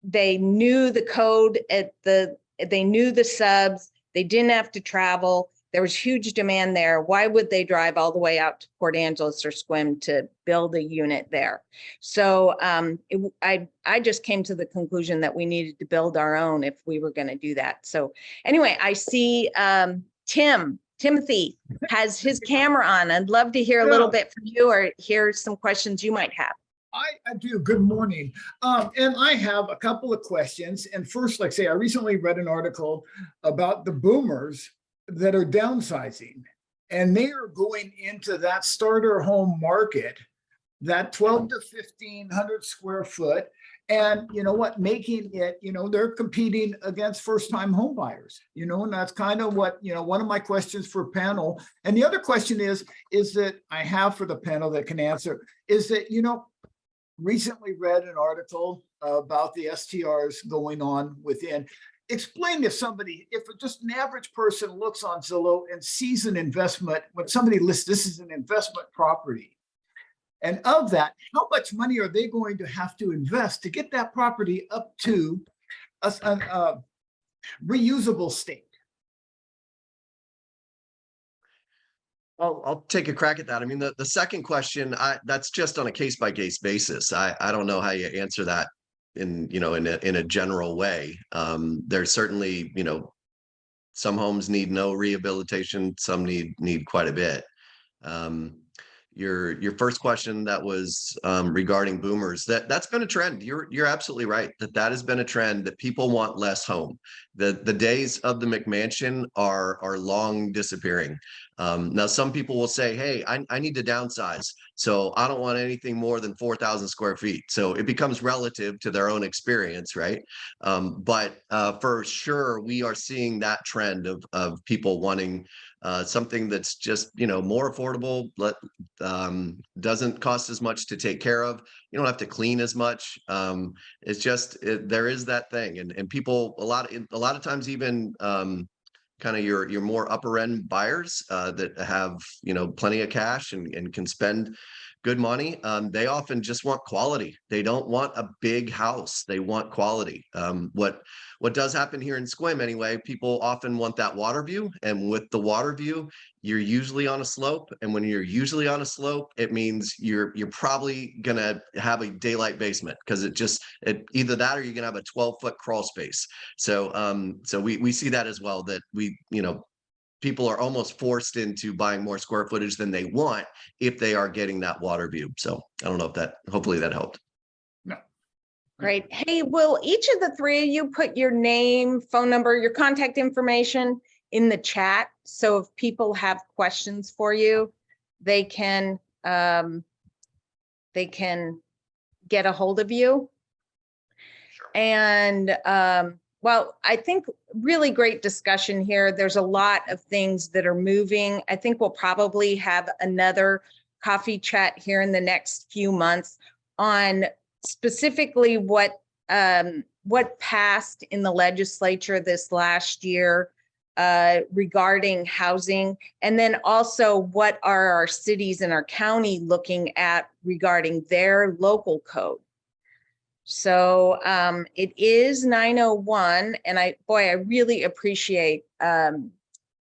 they knew the code they knew the subs, they didn't have to travel. There was huge demand there. Why would they drive all the way out to Port Angeles or Sequim to build a unit there? So I just came to the conclusion that we needed to build our own if we were going to do that. So anyway, I see Timothy has his camera on. I'd love to hear a little bit from you or hear some questions you might have. I do. Good morning. And I have a couple of questions. And first, like I say, I recently read an article about the boomers that are downsizing, and they are going into that starter home market, that 12 to 1500 square foot. And you know what, making it, they're competing against first-time home buyers, and that's kind of what, one of my questions for panel. And the other question is that I have for the panel that can answer is that, recently read an article about the STRs going on within. Explain if just an average person looks on Zillow and sees an investment, when somebody lists this is an investment property. And of that, how much money are they going to have to invest to get that property up to a reusable state? I'll take a crack at that. I mean, the second question, that's just on a case by case basis. I don't know how you answer that in a general way. There's certainly, some homes need no rehabilitation, some need quite a bit. Your first question that was regarding boomers, that's been a trend. You're absolutely right that has been a trend, that people want less home. The days of the McMansion are long disappearing. Now, some people will say, hey, I need to downsize, so I don't want anything more than 4,000 square feet. So it becomes relative to their own experience, right? But for sure, we are seeing that trend of people wanting something that's just, more affordable, doesn't cost as much to take care of. You don't have to clean as much. It's just, there is that thing. And people, a lot of times, even kind of your more upper end buyers that have, plenty of cash and can spend good money. They often just want quality. They don't want a big house. They want quality. What does happen here in Sequim anyway, people often want that water view. And with the water view, you're usually on a slope. And when you're usually on a slope, it means you're probably going to have a daylight basement, because either that or you're going to have a 12-foot crawl space. So we see that as well, that people are almost forced into buying more square footage than they want if they are getting that water view. So I don't know if hopefully that helped. No. Great. Hey, will each of the three of you put your name, phone number, your contact information in the chat? So if people have questions for you, they can get a hold of you. Sure. And well, I think really great discussion here. There's a lot of things that are moving. I think we'll probably have another coffee chat here in the next few months on specifically what passed in the legislature this last year regarding housing, and then also what are our cities and our county looking at regarding their local code. So it is 9:01, and I really appreciate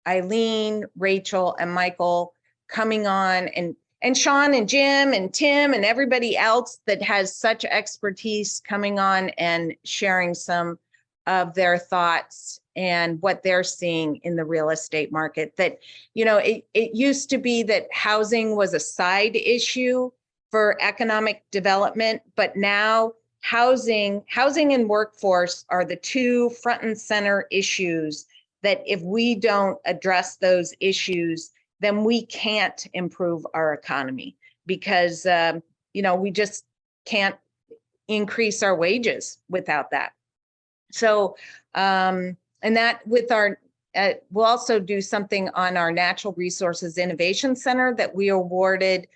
Eileen, Rachel, and Michael coming on, and Sean and Jim and Tim and everybody else that has such expertise coming on and sharing some of their thoughts and what they're seeing in the real estate market. That, it used to be that housing was a side issue for economic development, but now housing and workforce are the two front and center issues that if we don't address those issues, then we can't improve our economy, because, we just can't increase our wages without that. So, and that with our, we'll also do something on our Natural Resources Innovation Center that we awarded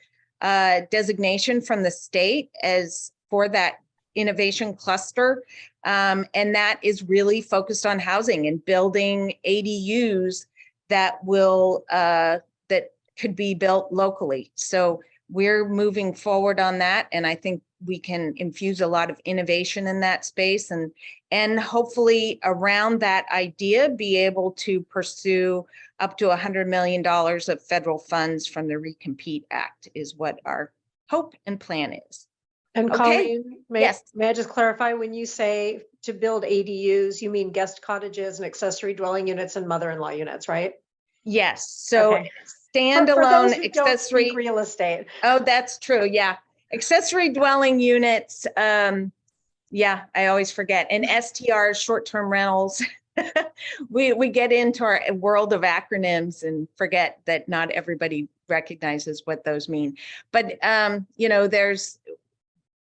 designation from the state as for that innovation cluster. And that is really focused on housing and building ADUs that will, that could be built locally. So we're moving forward on that. And I think we can infuse a lot of innovation in that space and hopefully around that idea, be able to pursue up to $100 million of federal funds from the Recompete Act is what our hope and plan is. And Okay. Colleen, Yes. may I just clarify, when you say to build ADUs, you mean guest cottages and accessory dwelling units and mother-in-law units, right? Yes. So Okay. For those standalone who don't accessory. speak real estate. Oh, that's true. Yeah. Accessory dwelling units. Yeah, I always forget. And STRs, short-term rentals. We get into our world of acronyms and forget that not everybody recognizes what those mean. But, you know,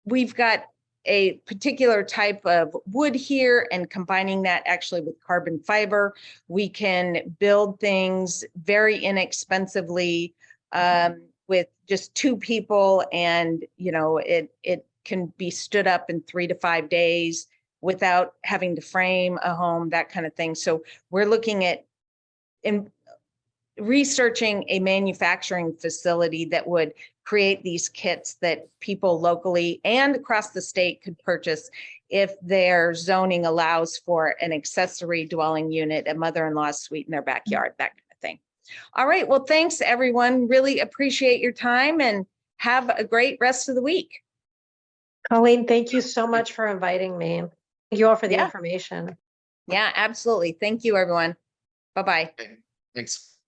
we've got a particular type of wood here, and combining that actually with carbon fiber, we can build things very inexpensively with just 2 people, and you know it can be stood up in 3 to 5 days without having to frame a home, that kind of thing. So we're looking at researching a manufacturing facility that would create these kits that people locally and across the state could purchase if their zoning allows for an accessory dwelling unit, a mother-in-law suite in their backyard, that kind of thing. All right, well, thanks everyone. Really appreciate your time and have a great rest of the week. Colleen, thank you so much for inviting me. Thank you all for the Yeah. information. Yeah, absolutely. Thank you, everyone. Bye-bye. Thanks.